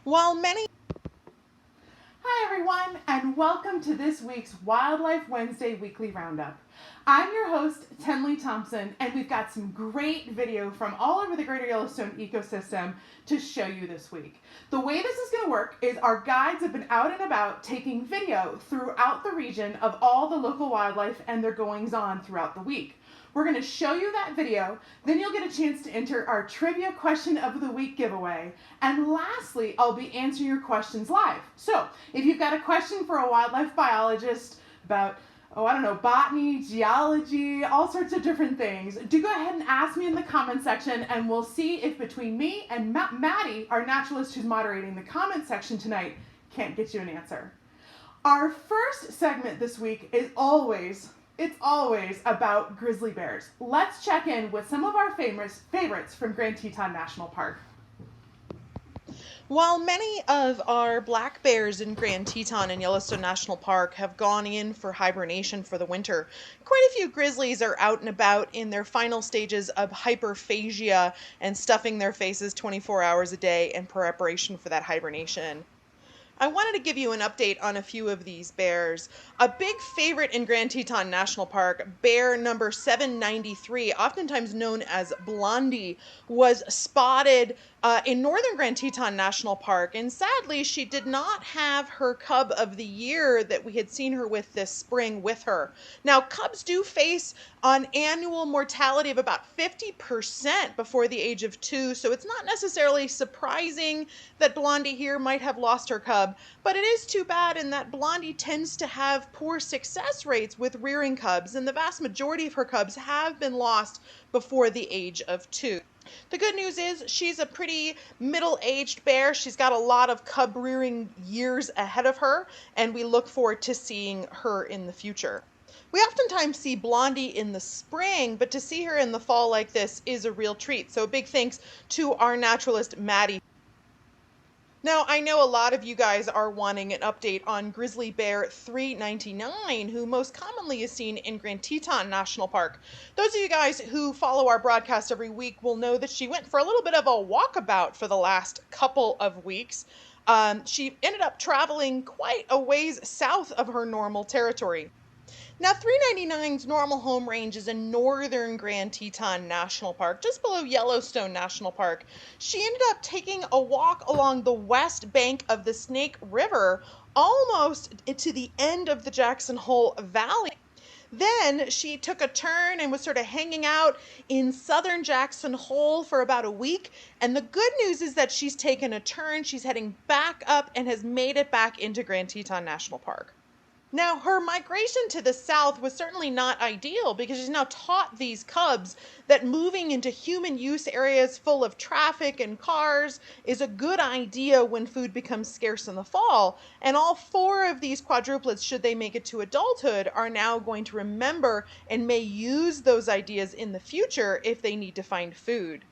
While many Hi everyone, and welcome to this week's Wildlife Wednesday Weekly Roundup. I'm your host, Tenley Thompson, and we've got some great video from all over the greater Yellowstone ecosystem to show you this week. The way this is going to work is our guides have been out and about taking video throughout the region of all the local wildlife and their goings-on throughout the week. We're going to show you that video, then you'll get a chance to enter our Trivia Question of the Week giveaway, and lastly, I'll be answering your questions live. So, if you've got a question for a wildlife biologist about, botany, geology, all sorts of different things, do go ahead and ask me in the comment section, and we'll see if between me and Maddie, our naturalist who's moderating the comment section tonight, can't get you an answer. Our first segment this week is always about grizzly bears. Let's check in with some of our favorites from Grand Teton National Park. While many of our black bears in Grand Teton and Yellowstone National Park have gone in for hibernation for the winter, quite a few grizzlies are out and about in their final stages of hyperphagia and stuffing their faces 24 hours a day in preparation for that hibernation. I wanted to give you an update on a few of these bears. A big favorite in Grand Teton National Park, bear number 793, oftentimes known as Blondie, was spotted in northern Grand Teton National Park, and sadly she did not have her cub of the year that we had seen her with this spring with her. Now, cubs do face an annual mortality of about 50% before the age of 2, so it's not necessarily surprising that Blondie here might have lost her cub, but it is too bad in that Blondie tends to have poor success rates with rearing cubs, and the vast majority of her cubs have been lost before the age of 2. The good news is she's a pretty middle-aged bear. She's got a lot of cub rearing years ahead of her, and we look forward to seeing her in the future. We oftentimes see Blondie in the spring, but to see her in the fall like this is a real treat. So a big thanks to our naturalist, Maddie. Now, I know a lot of you guys are wanting an update on grizzly bear 399, who most commonly is seen in Grand Teton National Park. Those of you guys who follow our broadcast every week will know that she went for a little bit of a walkabout for the last couple of weeks. She ended up traveling quite a ways south of her normal territory. Now, 399's normal home range is in northern Grand Teton National Park, just below Yellowstone National Park. She ended up taking a walk along the west bank of the Snake River, almost to the end of the Jackson Hole Valley. Then she took a turn and was sort of hanging out in southern Jackson Hole for about a week. And the good news is that she's taken a turn, she's heading back up and has made it back into Grand Teton National Park. Now, her migration to the south was certainly not ideal because she's now taught these cubs that moving into human use areas full of traffic and cars is a good idea when food becomes scarce in the fall. And all 4 of these quadruplets, should they make it to adulthood, are now going to remember and may use those ideas in the future if they need to find food.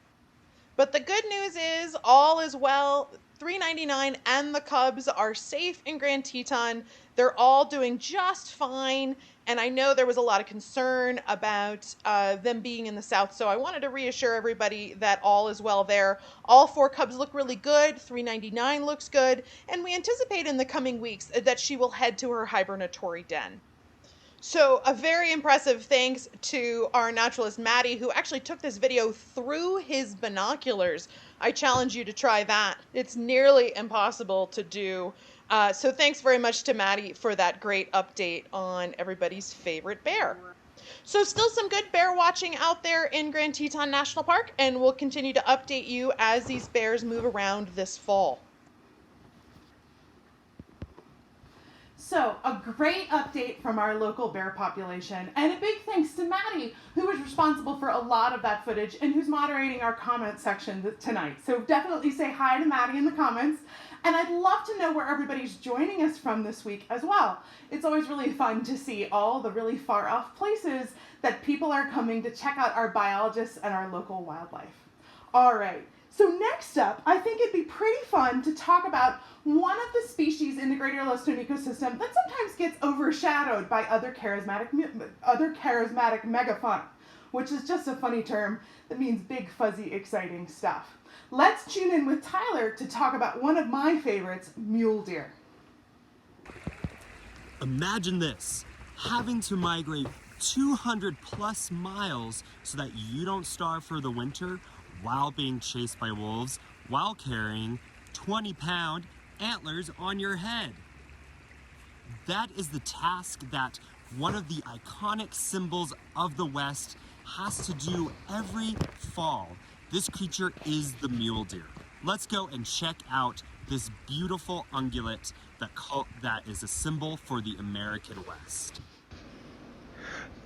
But the good news is all is well. 399 and the cubs are safe in Grand Teton. They're all doing just fine, and I know there was a lot of concern about them being in the south, so I wanted to reassure everybody that all is well there. All 4 cubs look really good, 399 looks good, and we anticipate in the coming weeks that she will head to her hibernatory den. So a very impressive thanks to our naturalist Maddie, who actually took this video through his binoculars. I challenge you to try that. It's nearly impossible to do. So thanks very much to Maddie for that great update on everybody's favorite bear. So still some good bear watching out there in Grand Teton National Park, and we'll continue to update you as these bears move around this fall. So, a great update from our local bear population, and a big thanks to Maddie, who was responsible for a lot of that footage and who's moderating our comment section tonight. So definitely say hi to Maddie in the comments, and I'd love to know where everybody's joining us from this week as well. It's always really fun to see all the really far off places that people are coming to check out our biologists and our local wildlife. All right. So next up, I think it'd be pretty fun to talk about one of the species in the greater Yellowstone ecosystem that sometimes gets overshadowed by other charismatic megafauna. which is just a funny term that means big, fuzzy, exciting stuff. Let's tune in with Tyler to talk about one of my favorites, mule deer. Imagine this, having to migrate 200 plus miles so that you don't starve for the winter while being chased by wolves while carrying 20-pound antlers on your head. That is the task that one of the iconic symbols of the West has to do every fall. This creature is the mule deer. Let's go and check out this beautiful ungulate that is a symbol for the American West.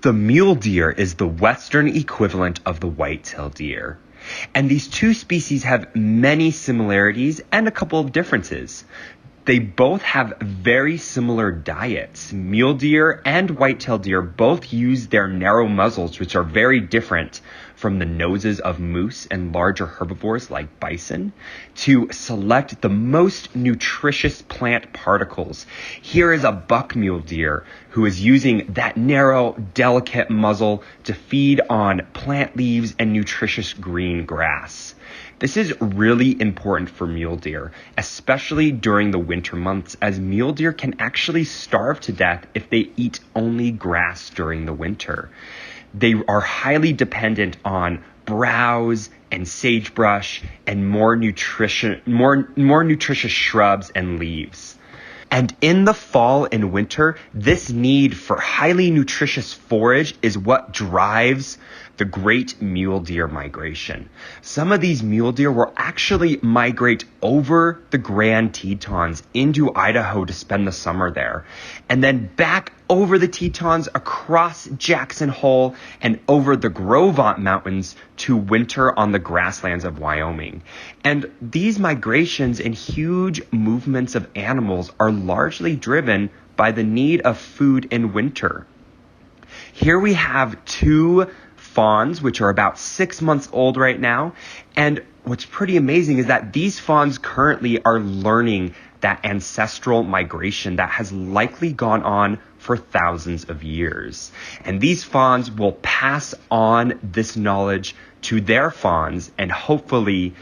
The mule deer is the western equivalent of the white-tailed deer. And these two species have many similarities and a couple of differences. They both have very similar diets. Mule deer and white-tailed deer both use their narrow muzzles, which are very different from the noses of moose and larger herbivores like bison, to select the most nutritious plant particles. Here is a buck mule deer who is using that narrow, delicate muzzle to feed on plant leaves and nutritious green grass. This is really important for mule deer, especially during the winter months, as mule deer can actually starve to death if they eat only grass during the winter. They are highly dependent on browse and sagebrush and more nutritious shrubs and leaves. And in the fall and winter, this need for highly nutritious forage is what drives the great mule deer migration. Some of these mule deer will actually migrate over the Grand Tetons into Idaho to spend the summer there, and then back over the Tetons across Jackson Hole and over the Gros Ventre Mountains to winter on the grasslands of Wyoming. And these migrations and huge movements of animals are largely driven by the need of food in winter. Here we have two fawns, which are about 6 months old right now. And what's pretty amazing is that these fawns currently are learning that ancestral migration that has likely gone on for thousands of years. And these fawns will pass on this knowledge to their fawns, and hopefully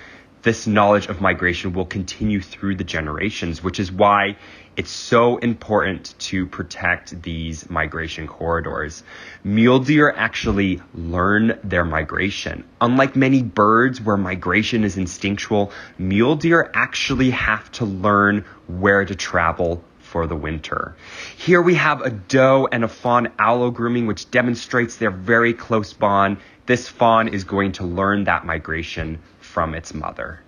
this knowledge of migration will continue through the generations, which is why it's so important to protect these migration corridors. Mule deer actually learn their migration. Unlike many birds where migration is instinctual, mule deer actually have to learn where to travel for the winter. Here we have a doe and a fawn allo grooming, which demonstrates their very close bond. This fawn is going to learn that migration from its mother.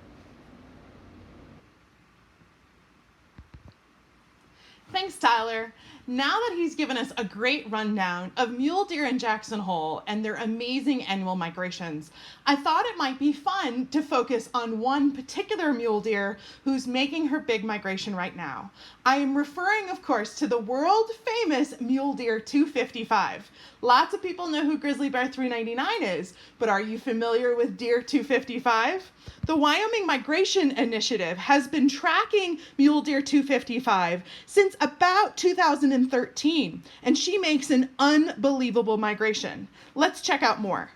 Thanks, Tyler. Now that he's given us a great rundown of mule deer in Jackson Hole and their amazing annual migrations, I thought it might be fun to focus on one particular mule deer who's making her big migration right now. I am referring, of course, to the world-famous mule deer 255. Lots of people know who grizzly bear 399 is, but are you familiar with deer 255? The Wyoming Migration Initiative has been tracking mule deer 255 since about 2013, and she makes an unbelievable migration. Let's check out more.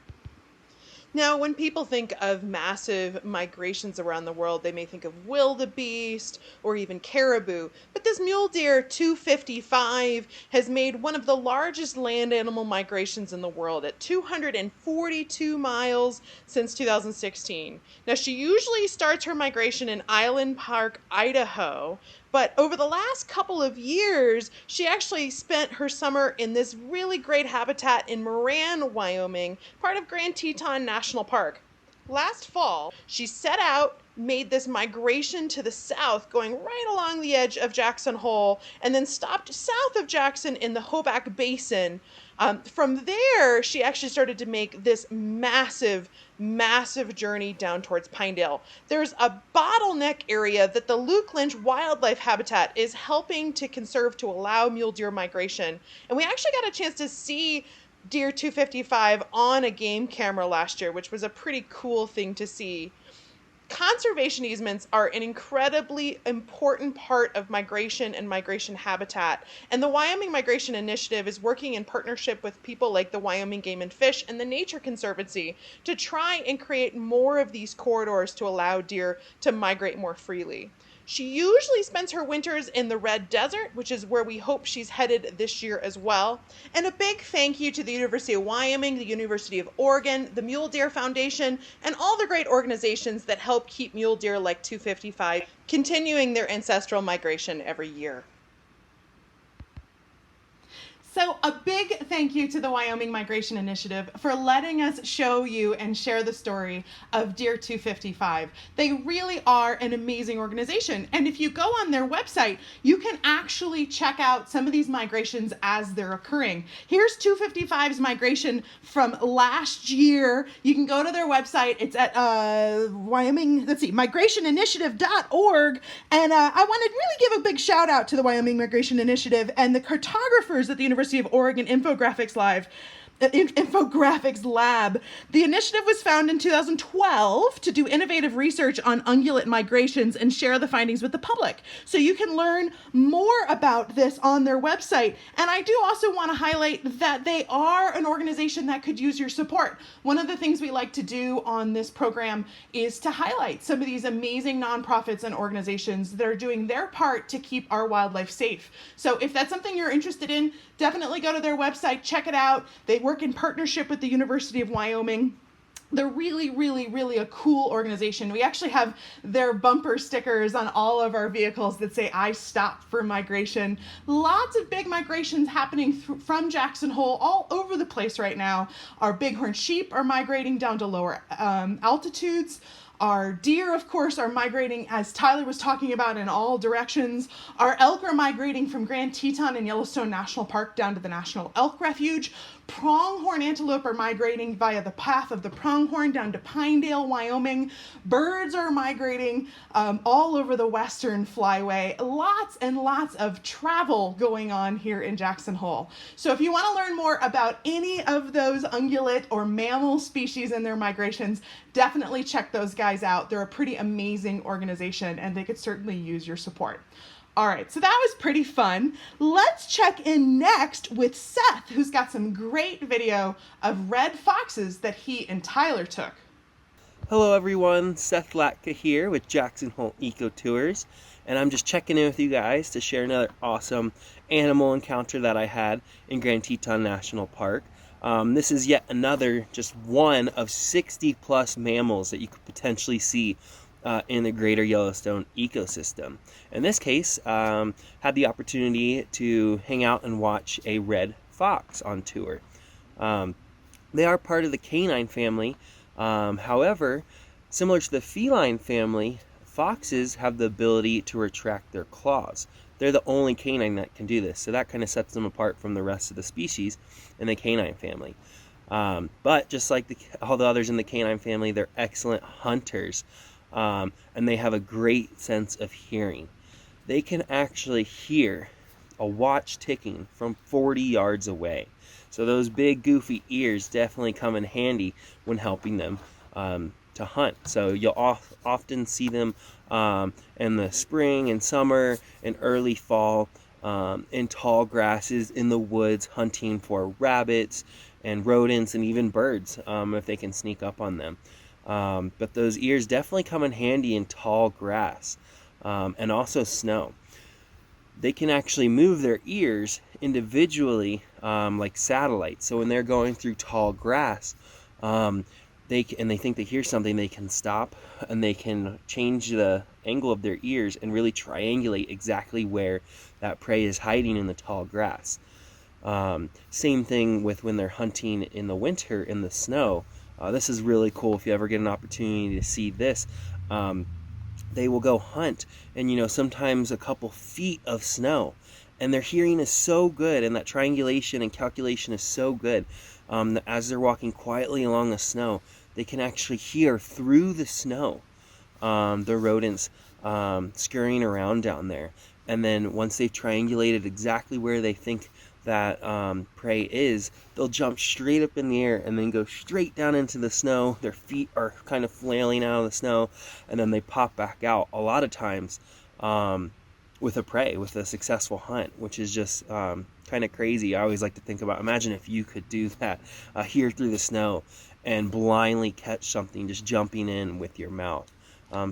Now, when people think of massive migrations around the world, they may think of wildebeest or even caribou. But this mule deer 255 has made one of the largest land animal migrations in the world at 242 miles since 2016. Now, she usually starts her migration in Island Park, Idaho. But over the last couple of years, she actually spent her summer in this really great habitat in Moran, Wyoming, part of Grand Teton National Park. Last fall, she set out, made this migration to the south, going right along the edge of Jackson Hole, and then stopped south of Jackson in the Hoback Basin. From there, she actually started to make this massive journey down towards Pinedale. There's a bottleneck area that the Luke Lynch Wildlife Habitat is helping to conserve to allow mule deer migration. And we actually got a chance to see deer 255 on a game camera last year, which was a pretty cool thing to see. conservation easements are an incredibly important part of migration and migration habitat, and the Wyoming Migration Initiative is working in partnership with people like the Wyoming Game and Fish and the Nature Conservancy to try and create more of these corridors to allow deer to migrate more freely. She usually spends her winters in the Red Desert, which is where we hope she's headed this year as well. And a big thank you to the University of Wyoming, the University of Oregon, the Mule Deer Foundation, and all the great organizations that help keep mule deer like 255 continuing their ancestral migration every year. So a big thank you to the Wyoming Migration Initiative for letting us show you and share the story of Deer 255. They really are an amazing organization. And if you go on their website, you can actually check out some of these migrations as they're occurring. Here's 255's migration from last year. You can go to their website. It's at migrationinitiative.org. And I want to really give a big shout out to the Wyoming Migration Initiative and the cartographers at the University of Oregon Infographics Lab. The initiative was founded in 2012 to do innovative research on ungulate migrations and share the findings with the public. So you can learn more about this on their website. And I do also want to highlight that they are an organization that could use your support. One of the things we like to do on this program is to highlight some of these amazing nonprofits and organizations that are doing their part to keep our wildlife safe. So if that's something you're interested in, definitely go to their website, check it out. They work in partnership with the University of Wyoming. They're really, really, really a cool organization. We actually have their bumper stickers on all of our vehicles that say, "I stopped for migration." Lots of big migrations happening from Jackson Hole all over the place right now. Our bighorn sheep are migrating down to lower altitudes. Our deer, of course, are migrating, as Tyler was talking about, in all directions. Our elk are migrating from Grand Teton and Yellowstone National Park down to the National Elk Refuge. Pronghorn antelope are migrating via the path of the pronghorn down to Pinedale, Wyoming. Birds are migrating all over the Western Flyway. Lots and lots of travel going on here in Jackson Hole. So if you want to learn more about any of those ungulate or mammal species and their migrations, definitely check those guys out. They're a pretty amazing organization and they could certainly use your support. All right, so that was pretty fun. Let's check in next with Seth, who's got some great video of red foxes that he and Tyler took. Hello everyone, Seth Latka here with Jackson Hole Eco Tours, and I'm just checking in with you guys to share another awesome animal encounter that I had in Grand Teton National Park. This is yet another, just one of 60 plus mammals that you could potentially see in the greater Yellowstone ecosystem. In this case, had the opportunity to hang out and watch a red fox on tour. They are part of the canine family. However, similar to the feline family, foxes have the ability to retract their claws. They're the only canine that can do this, so that kind of sets them apart from the rest of the species in the canine family. But just like all the others in the canine family, they're excellent hunters. And they have a great sense of hearing. They can actually hear a watch ticking from 40 yards away. So those big goofy ears definitely come in handy when helping them to hunt. So you'll often see them in the spring and summer and early fall in tall grasses in the woods, hunting for rabbits and rodents and even birds if they can sneak up on them. But those ears definitely come in handy in tall grass and also snow. They can actually move their ears individually like satellites. So when they're going through tall grass, they think they hear something, they can stop and they can change the angle of their ears and really triangulate exactly where that prey is hiding in the tall grass. Same thing with when they're hunting in the winter in the snow. This is really cool if you ever get an opportunity to see this. They will go hunt and sometimes a couple feet of snow, and their hearing is so good and that triangulation and calculation is so good that as they're walking quietly along the snow, they can actually hear through the snow the rodents scurrying around down there. And then once they've triangulated exactly where they think that prey is, they'll jump straight up in the air and then go straight down into the snow. Their feet are kind of flailing out of the snow, and then they pop back out a lot of times with a prey, with a successful hunt, which is just kind of crazy. I always like to think about, imagine if you could do that here through the snow and blindly catch something just jumping in with your mouth.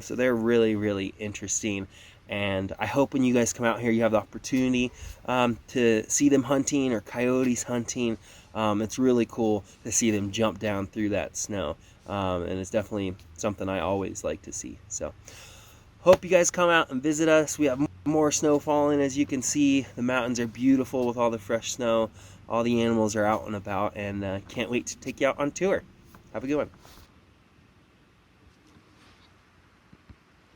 So they're really, really interesting. And I hope when you guys come out here, you have the opportunity to see them hunting or coyotes hunting. It's really cool to see them jump down through that snow. And it's definitely something I always like to see. So hope you guys come out and visit us. We have more snow falling, as you can see. The mountains are beautiful with all the fresh snow. All the animals are out and about, and can't wait to take you out on tour. Have a good one.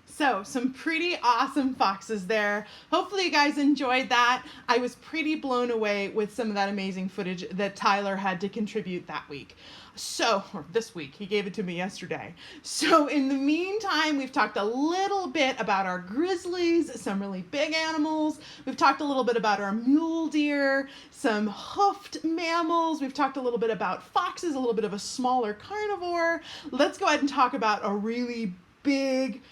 So, some pretty awesome foxes there. Hopefully you guys enjoyed that. I was pretty blown away with some of that amazing footage that Tyler had to contribute that week. Or this week, he gave it to me yesterday. So in the meantime, we've talked a little bit about our grizzlies, some really big animals. We've talked a little bit about our mule deer, some hoofed mammals. We've talked a little bit about foxes, a little bit of a smaller carnivore. Let's go ahead and talk about a really big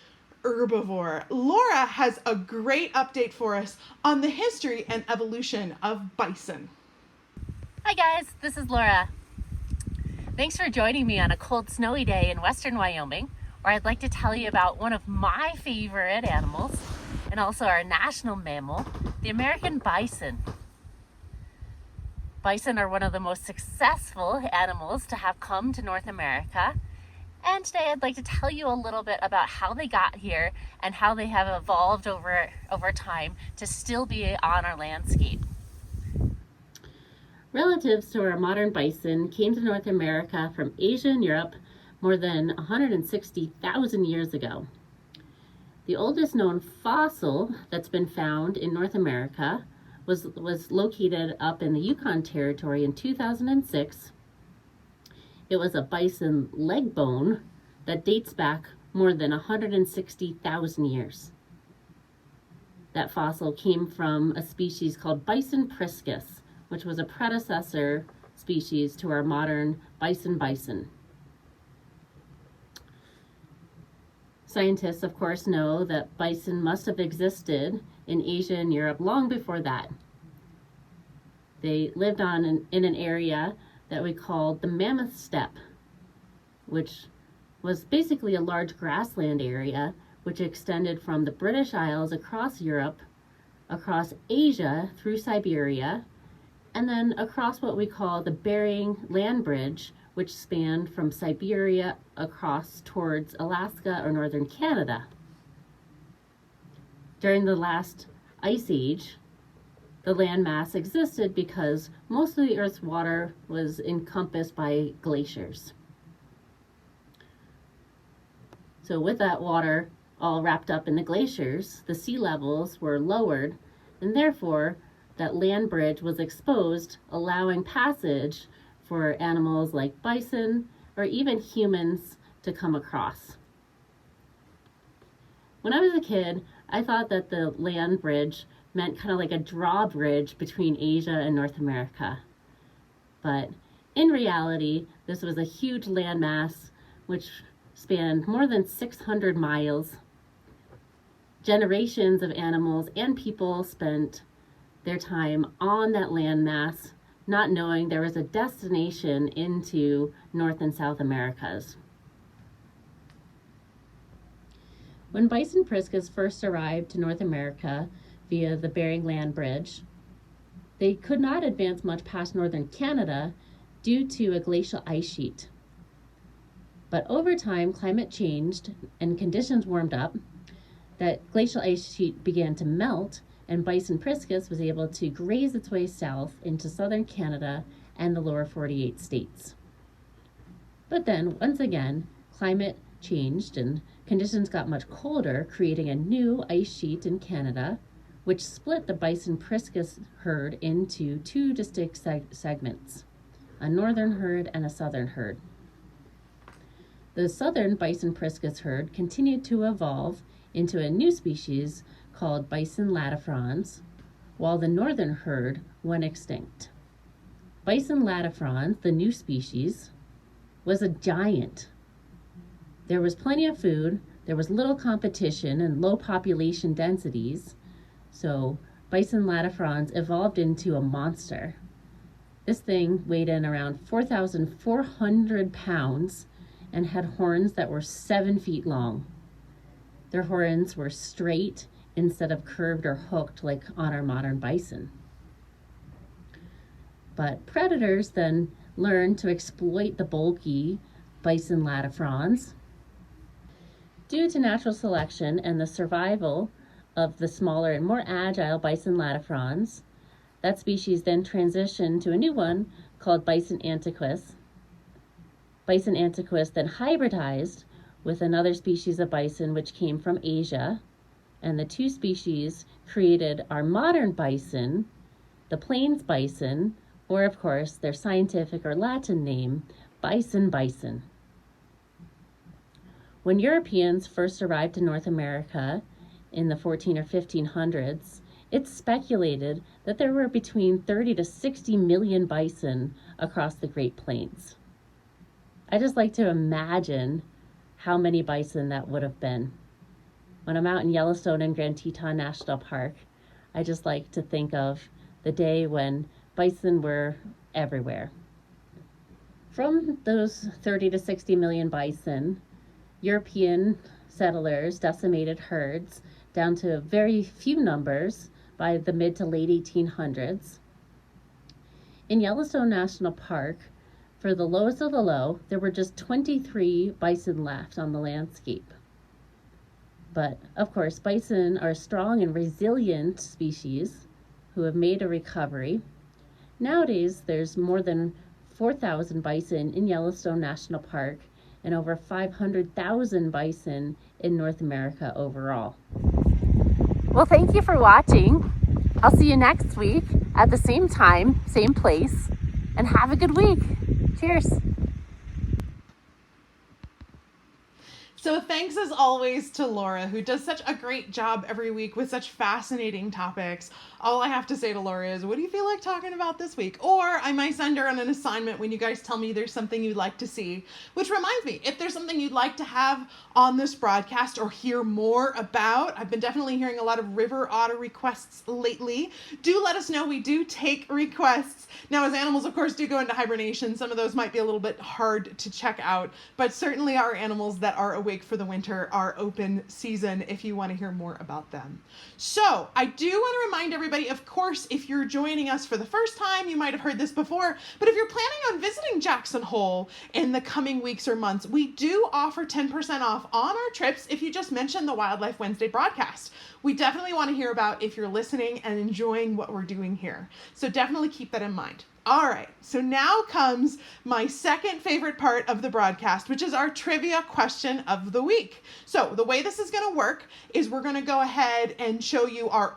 herbivore. Laura has a great update for us on the history and evolution of bison. Hi guys, this is Laura. Thanks for joining me on a cold, snowy day in western Wyoming, where I'd like to tell you about one of my favorite animals and also our national mammal, the American bison. Bison are one of the most successful animals to have come to North America. And today I'd like to tell you a little bit about how they got here and how they have evolved over time to still be on our landscape. Relatives to our modern bison came to North America from Asia and Europe more than 160,000 years ago. The oldest known fossil that's been found in North America was located up in the Yukon Territory in 2006. It was a bison leg bone that dates back more than 160,000 years. That fossil came from a species called Bison priscus, which was a predecessor species to our modern bison. Scientists, of course, know that bison must have existed in Asia and Europe long before that. They lived in an area that we called the Mammoth Steppe, which was basically a large grassland area which extended from the British Isles across Europe, across Asia through Siberia, and then across what we call the Bering Land Bridge, which spanned from Siberia across towards Alaska or northern Canada. During the last ice age, the landmass existed because most of the Earth's water was encompassed by glaciers. So with that water all wrapped up in the glaciers, the sea levels were lowered, and therefore that land bridge was exposed, allowing passage for animals like bison or even humans to come across. When I was a kid, I thought that the land bridge meant kind of like a drawbridge between Asia and North America. But in reality, this was a huge landmass which spanned more than 600 miles. Generations of animals and people spent their time on that landmass, not knowing there was a destination into North and South Americas. When Bison priscus first arrived to North America via the Bering Land Bridge, they could not advance much past northern Canada due to a glacial ice sheet. But over time, climate changed and conditions warmed up. That glacial ice sheet began to melt, and Bison priscus was able to graze its way south into southern Canada and the lower 48 states. But then, once again, climate changed and conditions got much colder, creating a new ice sheet in Canada, which split the Bison priscus herd into two distinct segments, a northern herd and a southern herd. The southern Bison priscus herd continued to evolve into a new species called Bison latifrons, while the northern herd went extinct. Bison latifrons, the new species, was a giant. There was plenty of food, there was little competition and low population densities, so bison latifrons evolved into a monster. This thing weighed in around 4,400 pounds and had horns that were 7 feet long. Their horns were straight instead of curved or hooked like on our modern bison. But predators then learned to exploit the bulky bison latifrons. Due to natural selection and the survival of the smaller and more agile bison latifrons, that species then transitioned to a new one called Bison antiquus. Bison antiquus then hybridized with another species of bison which came from Asia, and the two species created our modern bison, the plains bison, or of course their scientific or Latin name, bison. When Europeans first arrived to North America in the 14 or 1500s, it's speculated that there were between 30 to 60 million bison across the Great Plains. I just like to imagine how many bison that would have been. When I'm out in Yellowstone and Grand Teton National Park, I just like to think of the day when bison were everywhere. From those 30 to 60 million bison, European settlers decimated herds down to very few numbers by the mid to late 1800s. In Yellowstone National Park, for the lowest of the low, there were just 23 bison left on the landscape. But of course, bison are a strong and resilient species who have made a recovery. Nowadays, there's more than 4,000 bison in Yellowstone National Park and over 500,000 bison in North America overall. Well, thank you for watching. I'll see you next week at the same time, same place, and have a good week. Cheers. So thanks as always to Laura, who does such a great job every week with such fascinating topics. All I have to say to Laura is, what do you feel like talking about this week? Or I might send her on an assignment when you guys tell me there's something you'd like to see. Which reminds me, if there's something you'd like to have on this broadcast or hear more about, I've been definitely hearing a lot of river otter requests lately. Do let us know. We do take requests. Now, as animals, of course, do go into hibernation, some of those might be a little bit hard to check out, but certainly our animals that are awake for the winter are open season if you want to hear more about them. So I do want to remind everybody, of course, if you're joining us for the first time, you might have heard this before, but if you're planning on visiting Jackson Hole in the coming weeks or months, we do offer 10% off on our trips if you just mention the Wildlife Wednesday broadcast. We definitely want to hear about if you're listening and enjoying what we're doing here. So definitely keep that in mind. All right, so now comes my second favorite part of the broadcast, which is our trivia question of the week. So the way this is going to work is we're going to go ahead and show you our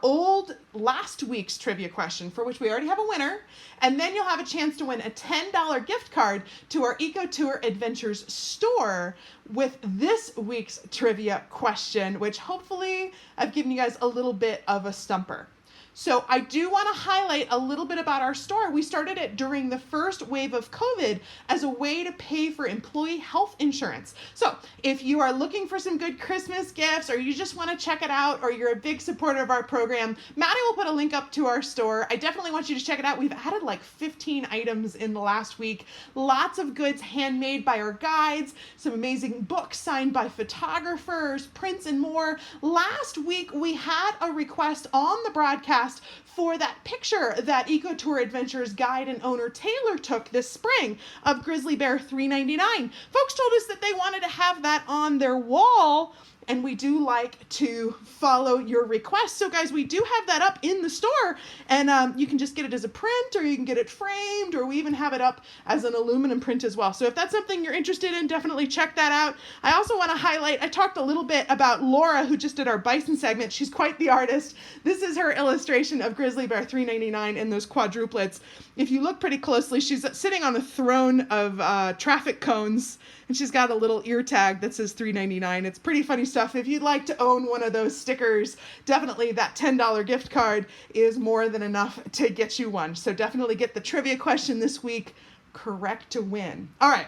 last week's trivia question, for which we already have a winner, and then you'll have a chance to win a $10 gift card to our EcoTour Adventures store with this week's trivia question, which hopefully I've given you guys a little bit of a stumper. So I do want to highlight a little bit about our store. We started it during the first wave of COVID as a way to pay for employee health insurance. So if you are looking for some good Christmas gifts, or you just want to check it out, or you're a big supporter of our program, Maddie will put a link up to our store. I definitely want you to check it out. We've added like 15 items in the last week. Lots of goods handmade by our guides, some amazing books signed by photographers, prints, and more. Last week, we had a request on the broadcast for that picture that EcoTour Adventures guide and owner Taylor took this spring of Grizzly Bear 399. Folks told us that they wanted to have that on their wall, and we do like to follow your request. So guys, we do have that up in the store, and you can just get it as a print, or you can get it framed, or we even have it up as an aluminum print as well. So if that's something you're interested in, definitely check that out. I also want to highlight, I talked a little bit about Laura, who just did our bison segment. She's quite the artist. This is her illustration of Grizzly Bear 399 and those quadruplets. If you look pretty closely, she's sitting on a throne of traffic cones, And she's got a little ear tag that says $3.99. It's pretty funny stuff. If you'd like to own one of those stickers, definitely that $10 gift card is more than enough to get you one. So definitely get the trivia question this week correct to win. All right.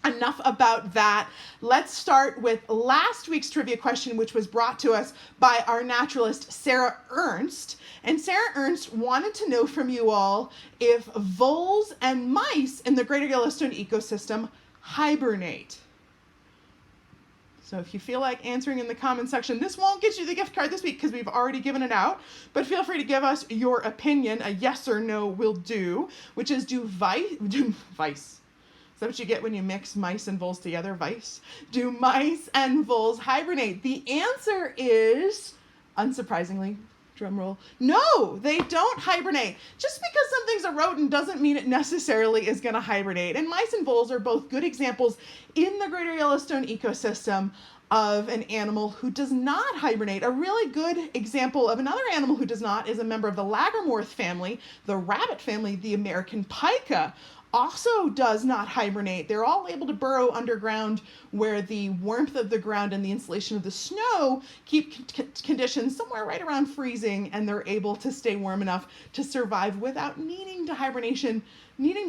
Enough about that. Let's start with last week's trivia question, which was brought to us by our naturalist, Sarah Ernst. And Sarah Ernst wanted to know from you all if voles and mice in the greater Yellowstone ecosystem hibernate. So if you feel like answering in the comment section, this won't get you the gift card this week because we've already given it out, but feel free to give us your opinion. A yes or no will do, which is do vice. Is that what you get when you mix mice and voles together? Vice? Do mice and voles hibernate? The answer is, unsurprisingly, drum roll, no, they don't hibernate. Just because something's a rodent doesn't mean it necessarily is going to hibernate. And mice and voles are both good examples in the greater Yellowstone ecosystem of an animal who does not hibernate. A really good example of another animal who does not is a member of the Lagermorth family, the rabbit family, the American pika. Also does not hibernate. They're all able to burrow underground where the warmth of the ground and the insulation of the snow keep conditions somewhere right around freezing, and they're able to stay warm enough to survive without needing to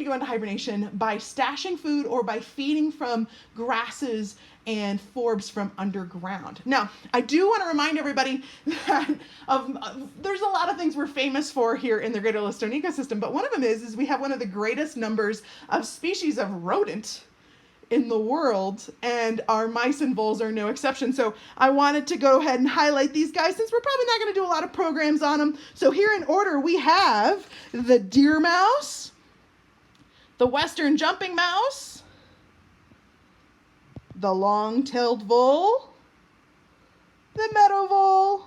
go into hibernation by stashing food or by feeding from grasses and forbs from underground. Now, I do want to remind everybody that there's a lot of things we're famous for here in the greater Yellowstone ecosystem, but one of them is we have one of the greatest numbers of species of rodent in the world, and our mice and voles are no exception. So I wanted to go ahead and highlight these guys since we're probably not going to do a lot of programs on them. So here in order, we have the deer mouse, the western jumping mouse, the long-tailed vole, the meadow vole,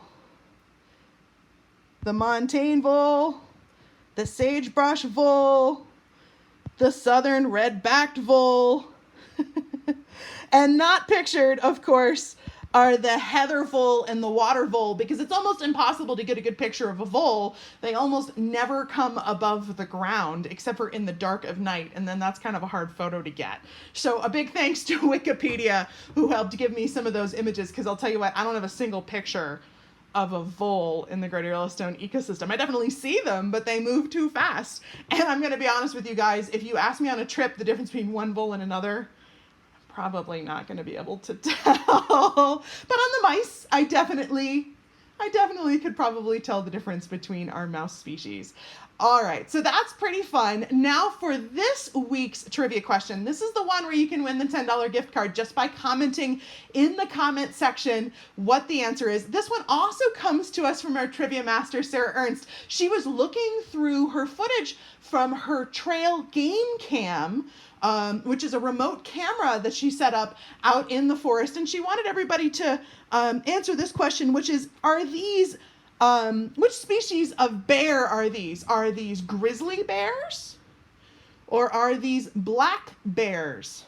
the montane vole, the sagebrush vole, the southern red-backed vole, and not pictured, of course, are the heather vole and the water vole, because it's almost impossible to get a good picture of a vole. They almost never come above the ground except for in the dark of night, and then that's kind of a hard photo to get. So a big thanks to Wikipedia, who helped give me some of those images, because I'll tell you what, I don't have a single picture of a vole in the greater Yellowstone ecosystem. I definitely see them, but they move too fast. And I'm going to be honest with you guys, if you ask me on a trip the difference between one vole and another, probably not going to be able to tell. But on the mice, I definitely could probably tell the difference between our mouse species. All right, so that's pretty fun. Now for this week's trivia question. This is the one where you can win the $10 gift card just by commenting in the comment section what the answer is. This one also comes to us from our trivia master, Sarah Ernst. She was looking through her footage from her trail game cam, which is a remote camera that she set up out in the forest. And she wanted everybody to answer this question, which is, which species of bear are these? Are these grizzly bears or are these black bears?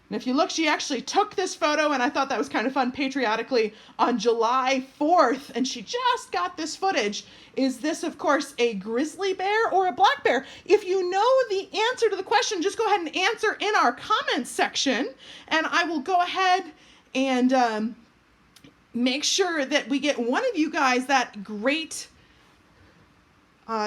And if you look, she actually took this photo, and I thought that was kind of fun, patriotically, on July 4th, and she just got this footage. Is this, of course, a grizzly bear or a black bear? If you know the answer to the question, just go ahead and answer in our comments section, and I will go ahead and make sure that we get one of you guys that great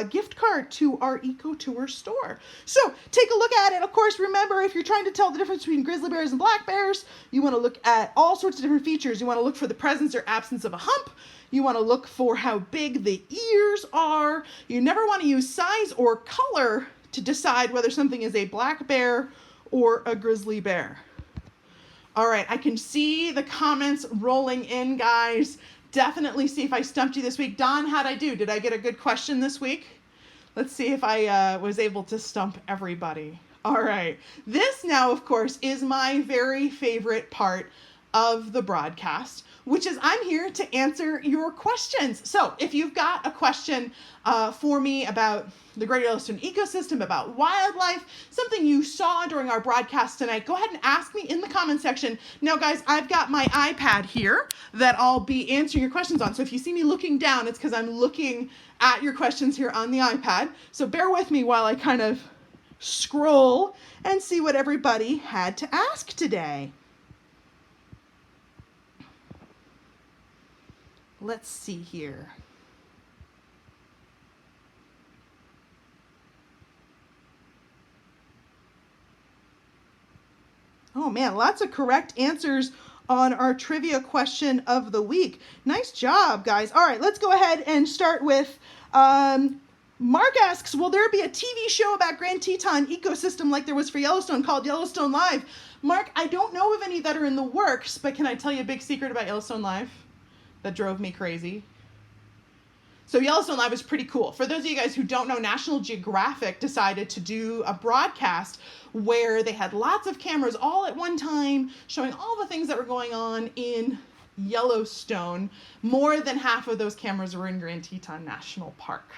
gift card to our EcoTour store. So take a look at it. Of course, remember, if you're trying to tell the difference between grizzly bears and black bears, you want to look at all sorts of different features. You want to look for the presence or absence of a hump. You want to look for how big the ears are. You never want to use size or color to decide whether something is a black bear or a grizzly bear. All right, I can see the comments rolling in, guys. Definitely see if I stumped you this week. Don, how'd I do? Did I get a good question this week? Let's see if I was able to stump everybody. All right. This now, of course, is my very favorite part of the broadcast, which is I'm here to answer your questions. So if you've got a question for me about the Greater Yellowstone ecosystem, about wildlife, something you saw during our broadcast tonight, go ahead and ask me in the comment section. Now, guys, I've got my iPad here that I'll be answering your questions on. So if you see me looking down, it's because I'm looking at your questions here on the iPad. So bear with me while I kind of scroll and see what everybody had to ask today. Let's see here. Oh man, lots of correct answers on our trivia question of the week. Nice job, guys. All right, let's go ahead and start with Mark asks, will there be a TV show about Grand Teton ecosystem like there was for Yellowstone called Yellowstone Live? Mark, I don't know of any that are in the works, but can I tell you a big secret about Yellowstone Live that drove me crazy? So Yellowstone Live is pretty cool. For those of you guys who don't know, National Geographic decided to do a broadcast where they had lots of cameras all at one time showing all the things that were going on in Yellowstone. More than half of those cameras were in Grand Teton National Park.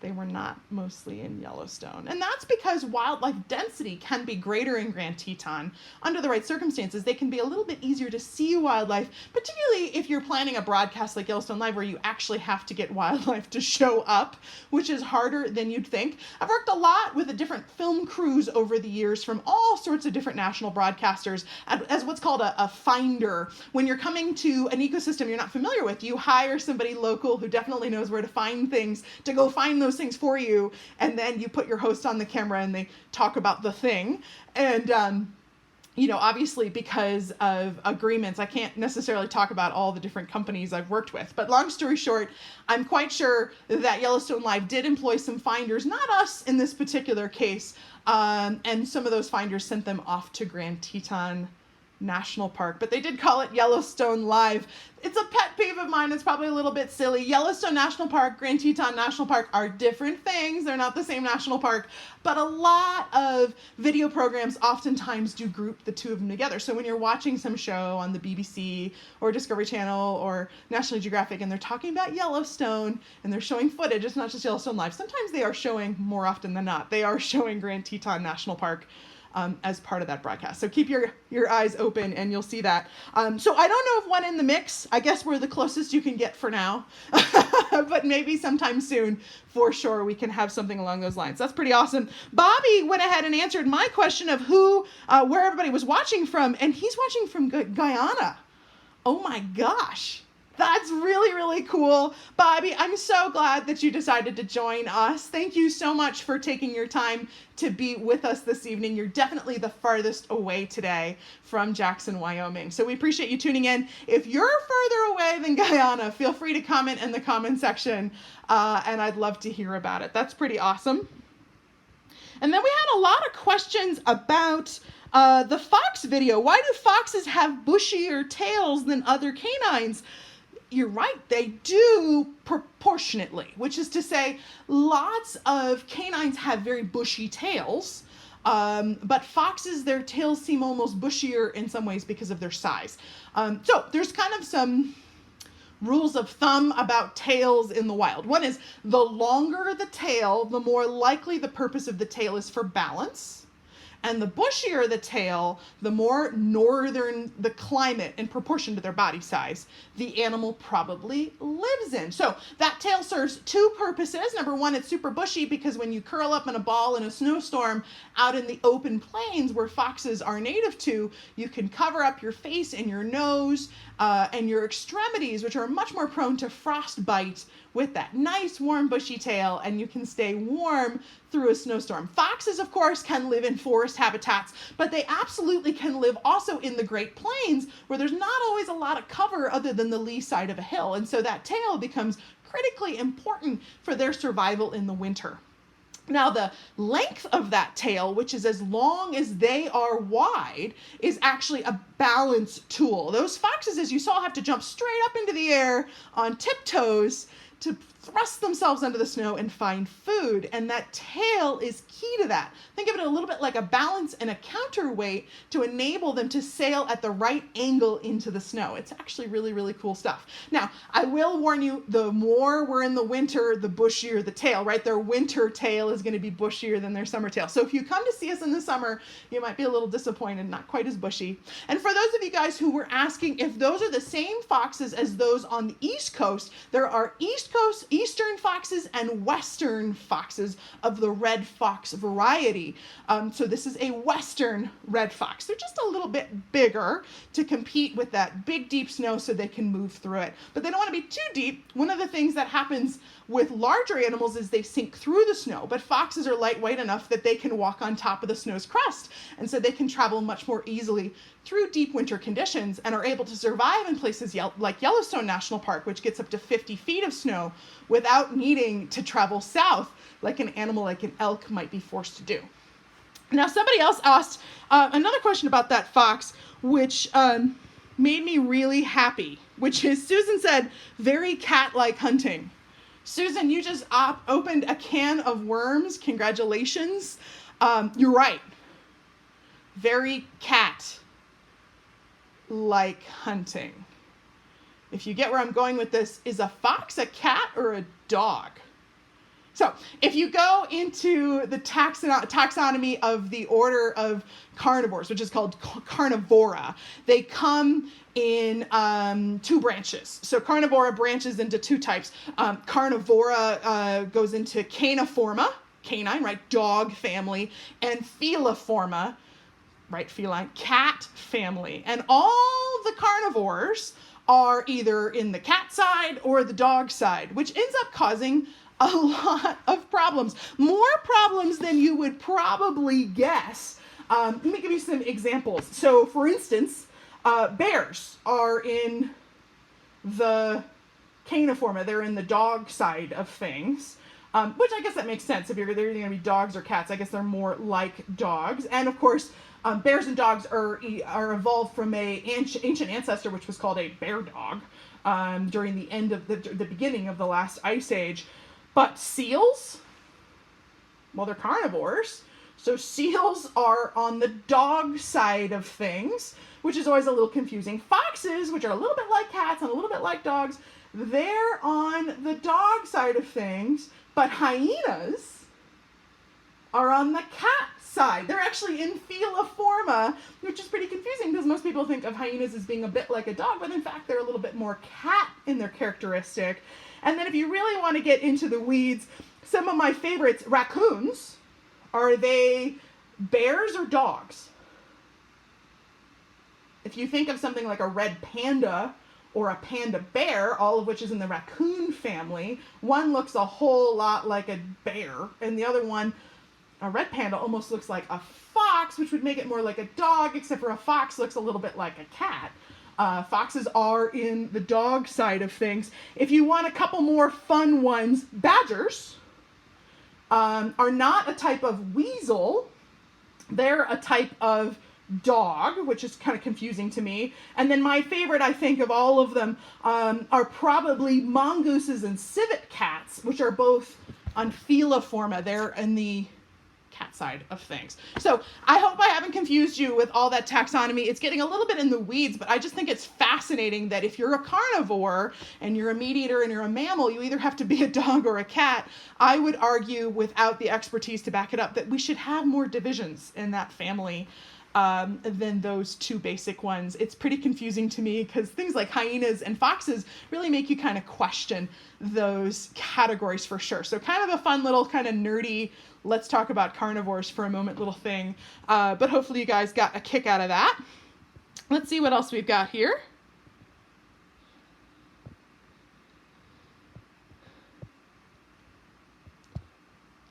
They were not mostly in Yellowstone. And that's because wildlife density can be greater in Grand Teton. Under the right circumstances, they can be a little bit easier to see wildlife, particularly if you're planning a broadcast like Yellowstone Live where you actually have to get wildlife to show up, which is harder than you'd think. I've worked a lot with the different film crews over the years from all sorts of different national broadcasters as what's called a finder. When you're coming to an ecosystem you're not familiar with, you hire somebody local who definitely knows where to find things to go find those things for you, and then you put your host on the camera and they talk about the thing. And obviously because of agreements, I can't necessarily talk about all the different companies I've worked with, but long story short, I'm quite sure that Yellowstone Live did employ some finders, not us in this particular case, and some of those finders sent them off to Grand Teton National Park, but they did call it Yellowstone Live. It's a pet peeve of mine. It's probably a little bit silly. Yellowstone National Park, Grand Teton National Park are different things. They're not the same national park, but a lot of video programs oftentimes do group the two of them together. So when you're watching some show on the BBC or Discovery Channel or National Geographic and they're talking about Yellowstone and they're showing footage, it's not just Yellowstone Live. Sometimes they are showing, more often than not, they are showing Grand Teton National Park as part of that broadcast. So keep your eyes open and you'll see that. So I don't know of one in the mix. I guess we're the closest you can get for now, but maybe sometime soon for sure we can have something along those lines. That's pretty awesome. Bobby went ahead and answered my question of where everybody was watching from, and he's watching from Guyana. Oh my gosh. That's really, really cool. Bobby, I'm so glad that you decided to join us. Thank you so much for taking your time to be with us this evening. You're definitely the farthest away today from Jackson, Wyoming. So we appreciate you tuning in. If you're further away than Guyana, feel free to comment in the comment section, and I'd love to hear about it. That's pretty awesome. And then we had a lot of questions about the fox video. Why do foxes have bushier tails than other canines? You're right, they do proportionately, which is to say lots of canines have very bushy tails, but foxes, their tails seem almost bushier in some ways because of their size. So there's kind of some rules of thumb about tails in the wild. One is the longer the tail, the more likely the purpose of the tail is for balance. And the bushier the tail, the more northern the climate in proportion to their body size the animal probably lives in. So that tail serves two purposes. Number one, it's super bushy because when you curl up in a ball in a snowstorm out in the open plains where foxes are native to, you can cover up your face and your nose and your extremities, which are much more prone to frostbite, with that nice warm bushy tail, and you can stay warm through a snowstorm. Foxes, of course, can live in forest habitats, but they absolutely can live also in the Great Plains where there's not always a lot of cover other than the lee side of a hill. And so that tail becomes critically important for their survival in the winter. Now, the length of that tail, which is as long as they are wide, is actually a balance tool. Those foxes, as you saw, have to jump straight up into the air on tiptoes to thrust themselves under the snow and find food. And that tail is key to that. Think of it a little bit like a balance and a counterweight to enable them to sail at the right angle into the snow. It's actually really, really cool stuff. Now, I will warn you, the more we're in the winter, the bushier the tail, right? Their winter tail is going to be bushier than their summer tail. So if you come to see us in the summer, you might be a little disappointed, not quite as bushy. And for those of you guys who were asking if those are the same foxes as those on the East Coast, there are East Coast, eastern foxes, and western foxes of the red fox variety. So this is a western red fox. They're just a little bit bigger to compete with that big deep snow so they can move through it. But they don't want to be too deep. One of the things that happens with larger animals is they sink through the snow, but foxes are lightweight enough that they can walk on top of the snow's crust, and so they can travel much more easily through deep winter conditions and are able to survive in places like Yellowstone National Park, which gets up to 50 feet of snow without needing to travel south like an animal like an elk might be forced to do. Now, somebody else asked another question about that fox, which made me really happy, which is Susan said, very cat-like hunting. Susan, you just opened a can of worms. Congratulations. You're right. Very cat-like hunting. If you get where I'm going with this, is a fox a cat or a dog? So if you go into the taxonomy of the order of carnivores, which is called carnivora, they come in two branches. So carnivora branches into two types. Carnivora goes into caniforma, canine, right, dog family, and feliforma, right, feline, cat family. And all the carnivores are either in the cat side or the dog side, which ends up causing a lot of problems. More problems than you would probably guess. Let me give you some examples. So, for instance, bears are in the caniforma. They're in the dog side of things, which I guess that makes sense. If they're either going to be dogs or cats, I guess they're more like dogs. And of course, bears and dogs are evolved from a ancient ancestor, which was called a bear dog, during the end of the beginning of the last ice age. But seals, well, they're carnivores. So seals are on the dog side of things, which is always a little confusing. Foxes, which are a little bit like cats and a little bit like dogs, they're on the dog side of things, but hyenas are on the cat side. They're actually in feliforma, which is pretty confusing because most people think of hyenas as being a bit like a dog, but in fact, they're a little bit more cat in their characteristic. And then if you really want to get into the weeds, some of my favorites, raccoons, are they bears or dogs? If you think of something like a red panda or a panda bear, all of which is in the raccoon family, one looks a whole lot like a bear, and the other one, a red panda, almost looks like a fox, which would make it more like a dog, except for a fox looks a little bit like a cat. Foxes are in the dog side of things. If you want a couple more fun ones, badgers are not a type of weasel. They're a type of dog, which is kind of confusing to me. And then my favorite, I think, of all of them are probably mongooses and civet cats, which are both on feliforma. They're in the cat side of things. So I hope I haven't confused you with all that taxonomy. It's getting a little bit in the weeds, but I just think it's fascinating that if you're a carnivore and you're a meat eater and you're a mammal, you either have to be a dog or a cat. I would argue, without the expertise to back it up, that we should have more divisions in that family than those two basic ones. It's pretty confusing to me because things like hyenas and foxes really make you kind of question those categories for sure. So kind of a fun little kind of nerdy, let's talk about carnivores for a moment little thing. But hopefully you guys got a kick out of that. Let's see what else we've got here.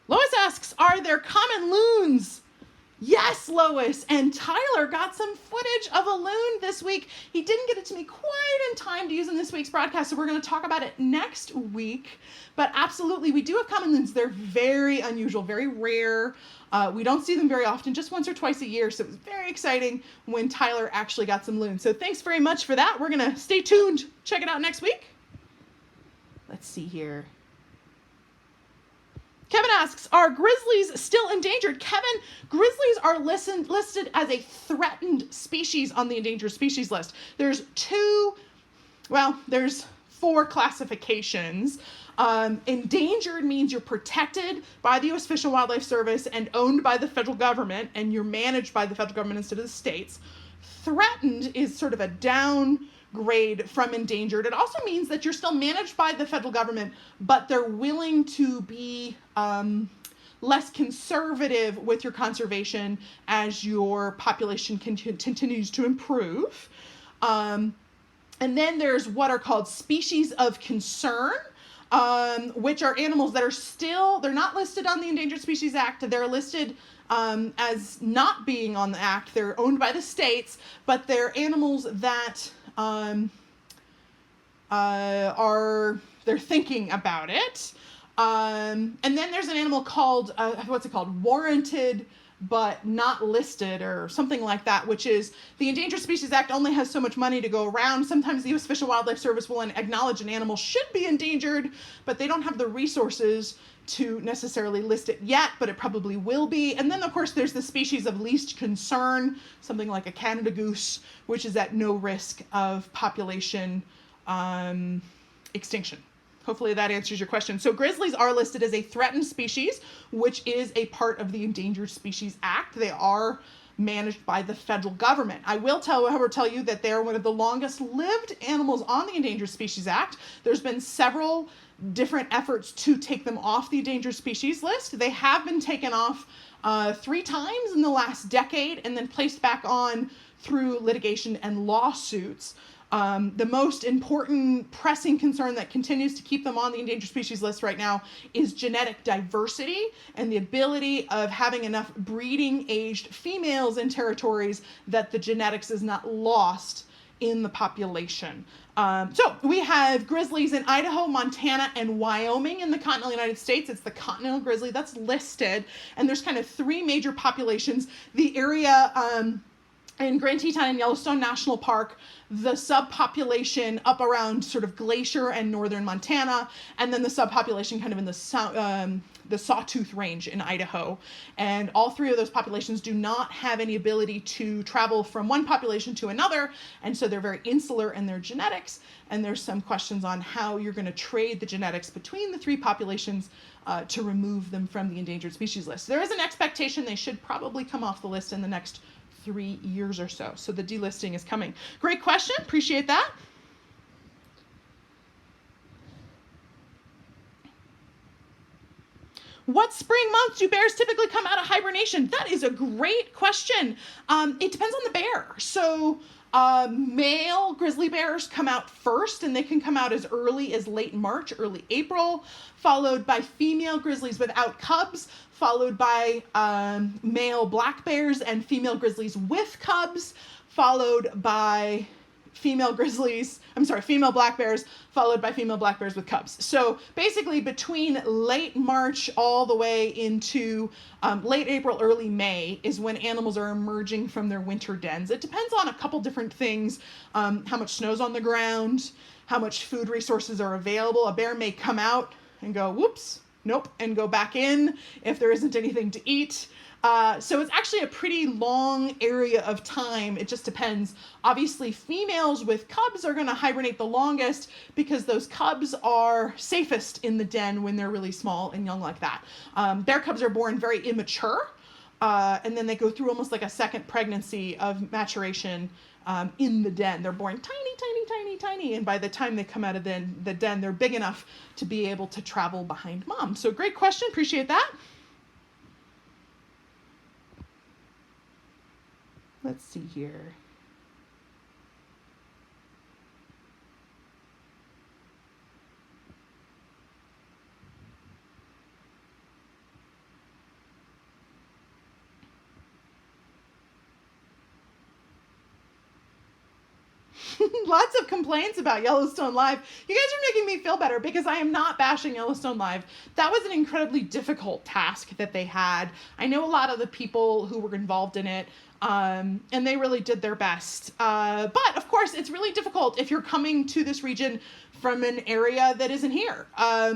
Lois asks, are there common loons? Yes, Lois, and Tyler got some footage of a loon this week. He didn't get it to me quite in time to use in this week's broadcast, so we're going to talk about it next week. But absolutely, we do have common loons. They're very unusual, very rare. We don't see them very often, just once or twice a year, so it was very exciting when Tyler actually got some loons. So thanks very much for that. We're going to stay tuned. Check it out next week. Let's see here. Kevin asks, are grizzlies still endangered? Kevin, grizzlies are listed as a threatened species on the endangered species list. There's four classifications. Endangered means you're protected by the U.S. Fish and Wildlife Service and owned by the federal government, and you're managed by the federal government instead of the states. Threatened is sort of a grade from endangered. It also means that you're still managed by the federal government, but they're willing to be less conservative with your conservation as your population continues to improve. And then there's what are called species of concern, which are animals that are still, they're not listed on the Endangered Species Act. They're listed as not being on the act. They're owned by the states, but they're animals that they're thinking about it. And then there's an animal called, warranted but not listed or something like that, which is the Endangered Species Act only has so much money to go around. Sometimes the U.S. Fish and Wildlife Service will acknowledge an animal should be endangered, but they don't have the resources to necessarily list it yet, but it probably will be. And then, of course, there's the species of least concern, something like a Canada goose, which is at no risk of population extinction. Hopefully that answers your question. So grizzlies are listed as a threatened species, which is a part of the Endangered Species Act. They are managed by the federal government. I will however tell you that they are one of the longest lived animals on the Endangered Species Act. There's been several different efforts to take them off the endangered species list. They have been taken off 3 times in the last decade and then placed back on through litigation and lawsuits. The most important pressing concern that continues to keep them on the endangered species list right now is genetic diversity and the ability of having enough breeding aged females in territories that the genetics is not lost in the population. So we have grizzlies in Idaho, Montana, and Wyoming in the continental United States. It's the continental grizzly that's listed, and there's kind of 3 major populations. The area in Grand Teton and Yellowstone National Park, the subpopulation up around sort of Glacier and northern Montana, and then the subpopulation kind of in the Sawtooth Range in Idaho. And all 3 of those populations do not have any ability to travel from one population to another, and so they're very insular in their genetics, and there's some questions on how you're going to trade the genetics between the 3 populations to remove them from the endangered species list. There is an expectation they should probably come off the list in the next 3 years or so. So the delisting is coming. Great question. Appreciate that. What spring months do bears typically come out of hibernation? That is a great question. It depends on the bear. So male grizzly bears come out first, and they can come out as early as late March, early April, followed by female grizzlies without cubs, followed by male black bears and female grizzlies with cubs, followed by female black bears, followed by female black bears with cubs. So basically between late March all the way into late April, early May is when animals are emerging from their winter dens. It depends on a couple different things, how much snow's on the ground, how much food resources are available. A bear may come out and go, whoops, nope, and go back in if there isn't anything to eat. So it's actually a pretty long area of time. It just depends. Obviously, females with cubs are going to hibernate the longest because those cubs are safest in the den when they're really small and young like that. Bear cubs are born very immature, and then they go through almost like a second pregnancy of maturation in the den. They're born tiny, tiny, tiny, tiny, and by the time they come out of the den, they're big enough to be able to travel behind mom. So great question. Appreciate that. Let's see here. Lots of complaints about Yellowstone Live. You guys are making me feel better because I am not bashing Yellowstone Live. That was an incredibly difficult task that they had. I know a lot of the people who were involved in it, and they really did their best. But of course, it's really difficult if you're coming to this region from an area that isn't here.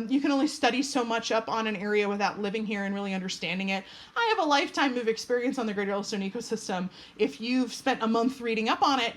You can only study so much up on an area without living here and really understanding it. I have a lifetime of experience on the Great Yellowstone ecosystem. If you've spent a month reading up on it,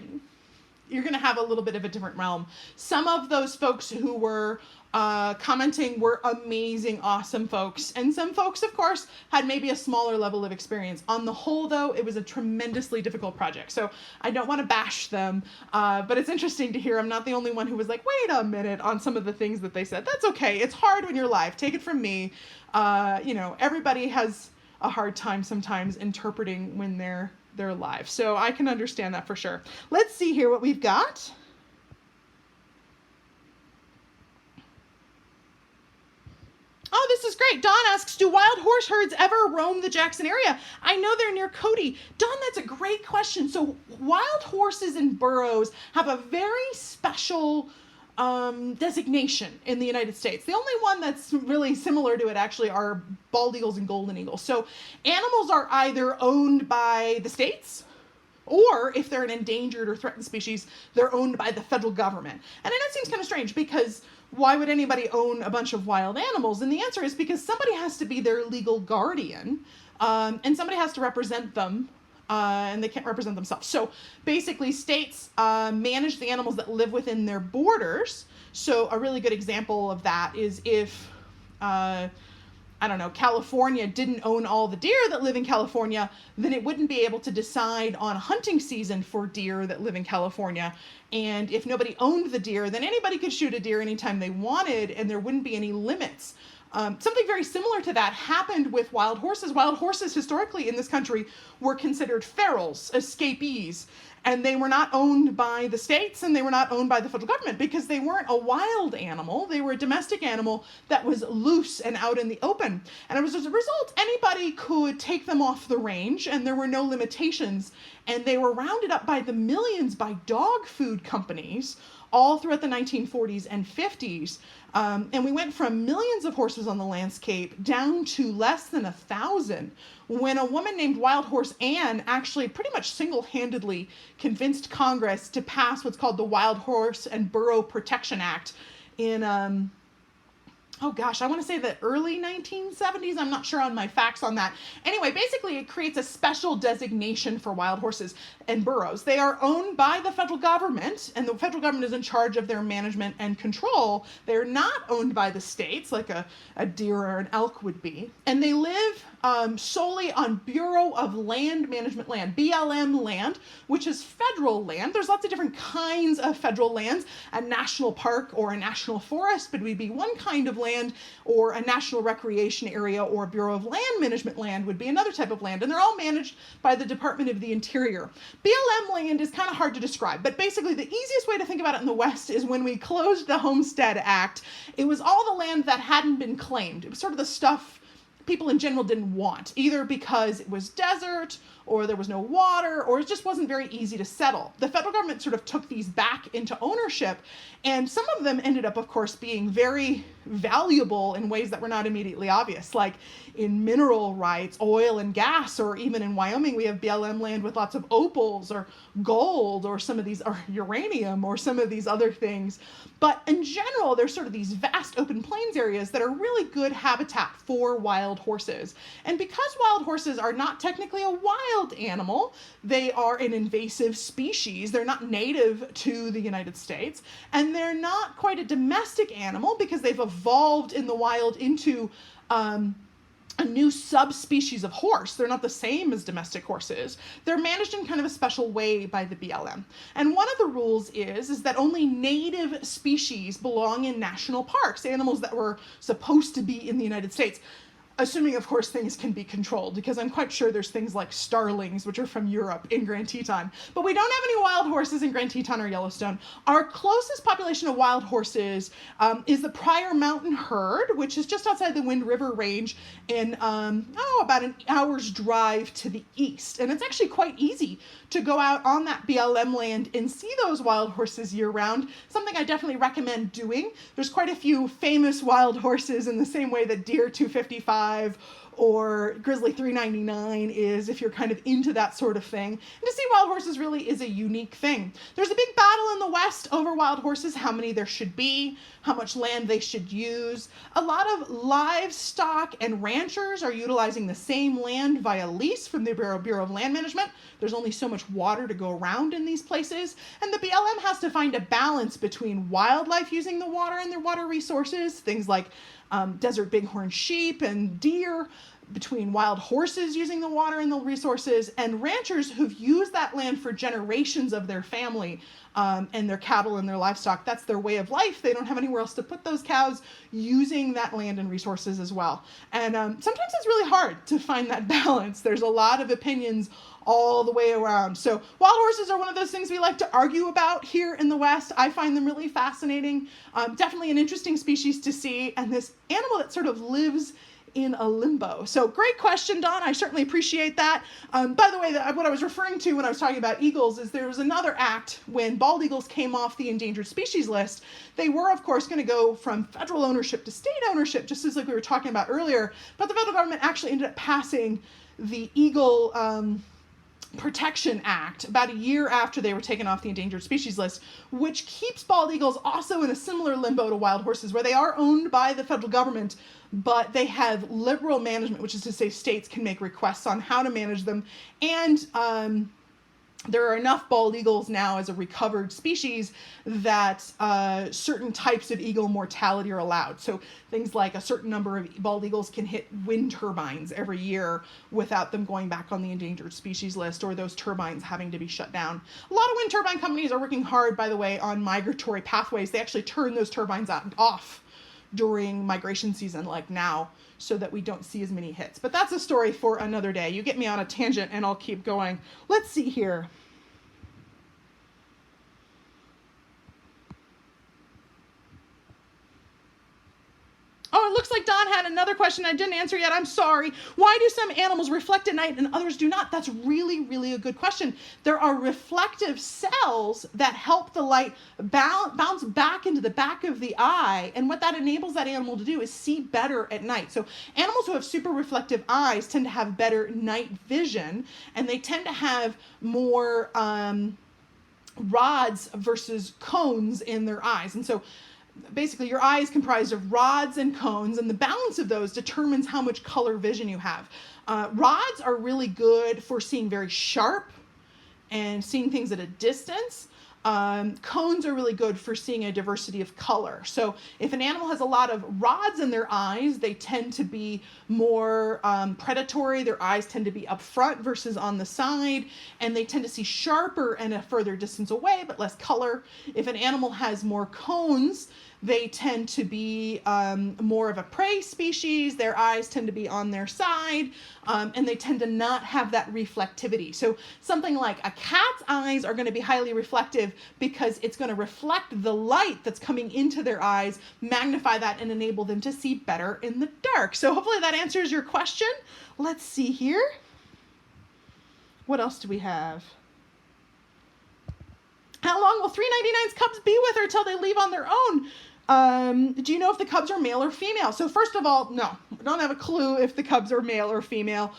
you're going to have a little bit of a different realm. Some of those folks who were commenting were amazing, awesome folks. And some folks, of course, had maybe a smaller level of experience. On the whole, though, it was a tremendously difficult project. So I don't want to bash them, but it's interesting to hear I'm not the only one who was like, wait a minute on some of the things that they said. That's okay. It's hard when you're live. Take it from me. Everybody has a hard time sometimes interpreting when they're live. So I can understand that for sure. Let's see here what we've got. Oh, this is great. Don asks, do wild horse herds ever roam the Jackson area? I know they're near Cody. Don, that's a great question. So wild horses and burros have a very special designation in the United States. The only one that's really similar to it actually are bald eagles and golden eagles. So animals are either owned by the states, or if they're an endangered or threatened species, they're owned by the federal government. And I know it seems kind of strange because why would anybody own a bunch of wild animals? And the answer is because somebody has to be their legal guardian, and somebody has to represent them, and they can't represent themselves. So basically states manage the animals that live within their borders. So a really good example of that is if California didn't own all the deer that live in California, then it wouldn't be able to decide on a hunting season for deer that live in California. And if nobody owned the deer, then anybody could shoot a deer anytime they wanted, and there wouldn't be any limits. Something very similar to that happened with wild horses. Wild horses historically in this country were considered ferals, escapees, and they were not owned by the states and they were not owned by the federal government because they weren't a wild animal. They were a domestic animal that was loose and out in the open. And as a result, anybody could take them off the range and there were no limitations. And they were rounded up by the millions by dog food companies all throughout the 1940s and 50s. And we went from millions of horses on the landscape down to less than 1,000 when a woman named Wild Horse Ann actually pretty much single-handedly convinced Congress to pass what's called the Wild Horse and Burro Protection Act in I want to say the early 1970s. I'm not sure on my facts on that. Anyway, basically it creates a special designation for wild horses and burros. They are owned by the federal government, and the federal government is in charge of their management and control. They're not owned by the states like a deer or an elk would be. And they live solely on Bureau of Land Management land, BLM land, which is federal land. There's lots of different kinds of federal lands. A national park or a national forest would be one kind of land, or a national recreation area or Bureau of Land Management land would be another type of land. And they're all managed by the Department of the Interior. BLM land is kind of hard to describe, but basically the easiest way to think about it in the West is when we closed the Homestead Act, it was all the land that hadn't been claimed. It was sort of the stuff people in general didn't want, either because it was desert or there was no water or it just wasn't very easy to settle. The federal government sort of took these back into ownership, and some of them ended up, of course, being very valuable in ways that were not immediately obvious, like in mineral rights, oil and gas, or even in Wyoming, we have BLM land with lots of opals or gold or some of these, or uranium or some of these other things. But in general, there's sort of these vast open plains areas that are really good habitat for wild horses. And because wild horses are not technically a wild animal, they are an invasive species. They're not native to the United States, and they're not quite a domestic animal because they've evolved in the wild into a new subspecies of horse. They're not the same as domestic horses. They're managed in kind of a special way by the BLM. And one of the rules is that only native species belong in national parks, animals that were supposed to be in the United States. Assuming, of course, things can be controlled, because I'm quite sure there's things like starlings, which are from Europe, in Grand Teton. But we don't have any wild horses in Grand Teton or Yellowstone. Our closest population of wild horses is the Pryor Mountain Herd, which is just outside the Wind River Range in, about an hour's drive to the east. And it's actually quite easy to go out on that BLM land and see those wild horses year-round, something I definitely recommend doing. There's quite a few famous wild horses in the same way that Deer 255 or Grizzly 399 is if you're kind of into that sort of thing. And to see wild horses really is a unique thing. There's a big battle in the West over wild horses, how many there should be, how much land they should use. A lot of livestock and ranchers are utilizing the same land via lease from the Bureau of Land Management. There's only so much water to go around in these places, and the BLM has to find a balance between wildlife using the water and their water resources, things like desert bighorn sheep and deer, between wild horses using the water and the resources, and ranchers who've used that land for generations of their family and their cattle and their livestock. That's their way of life. They don't have anywhere else to put those cows, using that land and resources as well. And sometimes it's really hard to find that balance. There's a lot of opinions all the way around. So wild horses are one of those things we like to argue about here in the West. I find them really fascinating. Definitely an interesting species to see, and this animal that sort of lives in a limbo. So great question, Dawn. I certainly appreciate that. By the way, what I was referring to when I was talking about eagles is there was another act when bald eagles came off the endangered species list. They were, of course, going to go from federal ownership to state ownership, just as like we were talking about earlier. But the federal government actually ended up passing the Eagle Protection Act about a year after they were taken off the endangered species list, which keeps bald eagles also in a similar limbo to wild horses, where they are owned by the federal government, but they have liberal management, which is to say states can make requests on how to manage them. And there are enough bald eagles now as a recovered species that certain types of eagle mortality are allowed. So things like a certain number of bald eagles can hit wind turbines every year without them going back on the endangered species list, or those turbines having to be shut down. A lot of wind turbine companies are working hard, by the way, on migratory pathways. They actually turn those turbines off during migration season, like now, so that we don't see as many hits. But that's a story for another day. You get me on a tangent and I'll keep going. Let's see here. Oh, it looks like Don had another question I didn't answer yet. I'm sorry. Why do some animals reflect at night and others do not? That's really, really a good question. There are reflective cells that help the light bounce back into the back of the eye. And what that enables that animal to do is see better at night. So animals who have super reflective eyes tend to have better night vision, and they tend to have more rods versus cones in their eyes. And so basically your eye is comprised of rods and cones, and the balance of those determines how much color vision you have. Rods are really good for seeing very sharp and seeing things at a distance. Cones are really good for seeing a diversity of color. So if an animal has a lot of rods in their eyes, they tend to be more predatory. Their eyes tend to be up front versus on the side, and they tend to see sharper and a further distance away, but less color. If an animal has more cones, they tend to be more of a prey species. Their eyes tend to be on their side, and they tend to not have that reflectivity. So something like a cat's eyes are going to be highly reflective because it's going to reflect the light that's coming into their eyes, magnify that, and enable them to see better in the dark. So hopefully that answers your question. Let's see here. What else do we have? How long will 399's cubs be with her till they leave on their own? Do you know if the cubs are male or female? So first of all, no, we don't have a clue if the cubs are male or female.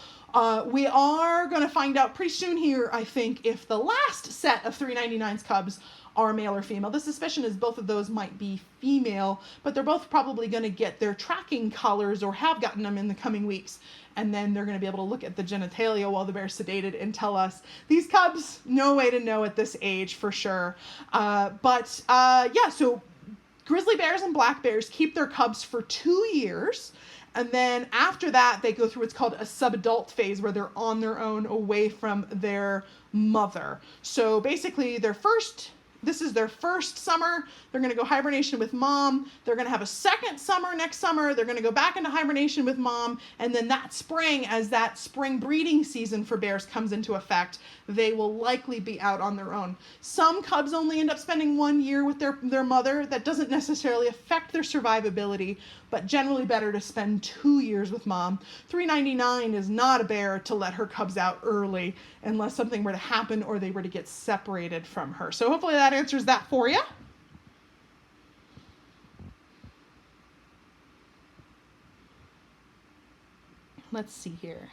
We are going to find out pretty soon here, I think, if the last set of 399's cubs are male or female. The suspicion is both of those might be female, but they're both probably going to get their tracking collars or have gotten them in the coming weeks. And then they're going to be able to look at the genitalia while the bear's sedated and tell us. These cubs, no way to know at this age for sure. So grizzly bears and black bears keep their cubs for 2 years. And then after that, they go through what's called a subadult phase where they're on their own away from their mother. So basically this is their first summer. They're going to go hibernation with mom. They're going to have a second summer next summer. They're going to go back into hibernation with mom. And then that spring, as that spring breeding season for bears comes into effect, they will likely be out on their own. Some cubs only end up spending 1 year with their mother. That doesn't necessarily affect their survivability, but generally better to spend 2 years with mom. 399 is not a bear to let her cubs out early unless something were to happen or they were to get separated from her. So hopefully that answers that for you. Let's see here.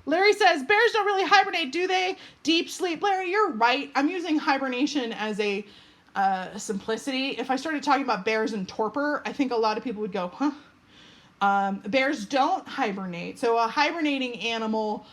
Larry says, bears don't really hibernate, do they? Deep sleep. Larry, you're right. I'm using hibernation as a simplicity. If I started talking about bears and torpor, I think a lot of people would go, huh? Bears don't hibernate. So a hibernating animal,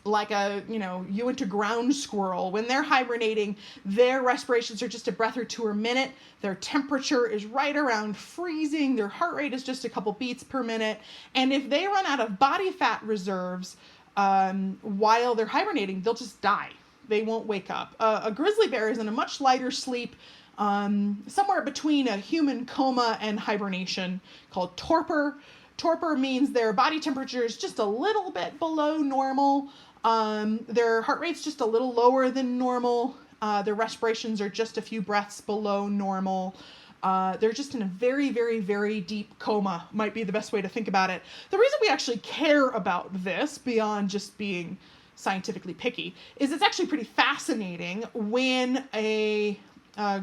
like you went to ground squirrel, when they're hibernating, their respirations are just a breath or two a minute. Their temperature is right around freezing. Their heart rate is just a couple beats per minute. And if they run out of body fat reserves while they're hibernating, they'll just die. They won't wake up. A grizzly bear is in a much lighter sleep, somewhere between a human coma and hibernation, called torpor. Torpor means their body temperature is just a little bit below normal. Their heart rate's just a little lower than normal. Their respirations are just a few breaths below normal. They're just in a very, very, very deep coma, might be the best way to think about it. The reason we actually care about this, beyond just being scientifically picky, is it's actually pretty fascinating when a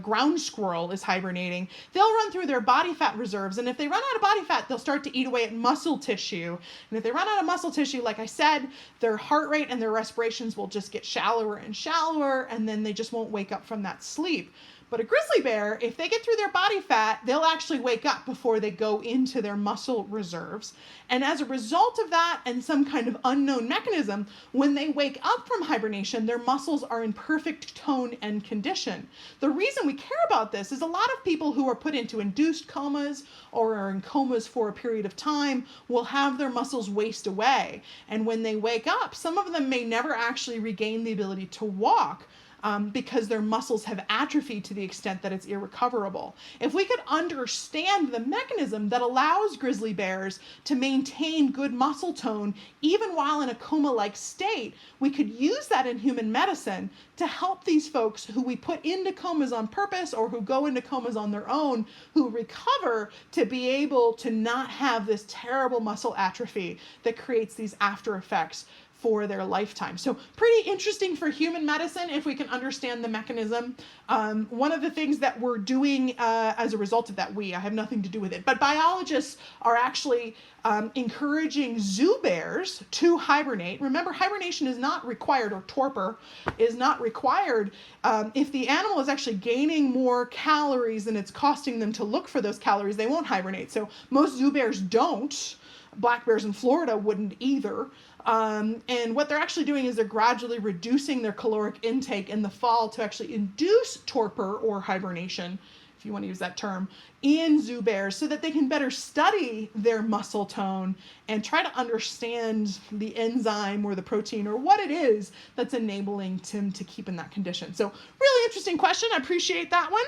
ground squirrel is hibernating. They'll run through their body fat reserves, and if they run out of body fat, they'll start to eat away at muscle tissue. And if they run out of muscle tissue, like I said, their heart rate and their respirations will just get shallower and shallower, and then they just won't wake up from that sleep. But a grizzly bear, if they get through their body fat, they'll actually wake up before they go into their muscle reserves. And as a result of that and some kind of unknown mechanism, when they wake up from hibernation, their muscles are in perfect tone and condition. The reason we care about this is a lot of people who are put into induced comas or are in comas for a period of time will have their muscles waste away. And when they wake up, some of them may never actually regain the ability to walk. Because their muscles have atrophied to the extent that it's irrecoverable. If we could understand the mechanism that allows grizzly bears to maintain good muscle tone even while in a coma-like state, we could use that in human medicine to help these folks who we put into comas on purpose or who go into comas on their own, who recover, to be able to not have this terrible muscle atrophy that creates these after effects for their lifetime. So pretty interesting for human medicine if we can understand the mechanism. One of the things that we're doing as a result of that, I have nothing to do with it, but biologists are actually encouraging zoo bears to hibernate. Remember, hibernation is not required, or torpor is not required if the animal is actually gaining more calories than it's costing them to look for those calories. They won't hibernate. So most zoo bears don't. Black bears in Florida wouldn't either. And what they're actually doing is they're gradually reducing their caloric intake in the fall to actually induce torpor or hibernation, if you want to use that term, in zoo bears so that they can better study their muscle tone and try to understand the enzyme or the protein or what it is that's enabling them to keep in that condition. So really interesting question. I appreciate that one.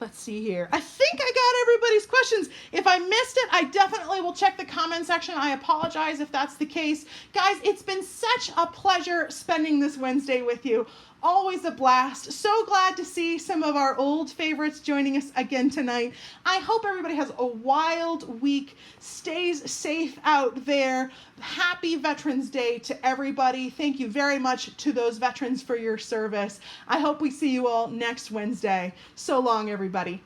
Let's see here. I think I got everybody's questions. If I missed it, I definitely will check the comment section. I apologize if that's the case. Guys, it's been such a pleasure spending this Wednesday with you. Always a blast. So glad to see some of our old favorites joining us again tonight. I hope everybody has a wild week, stays safe out there. Happy Veterans Day to everybody. Thank you very much to those veterans for your service. I hope we see you all next Wednesday. So long, everybody.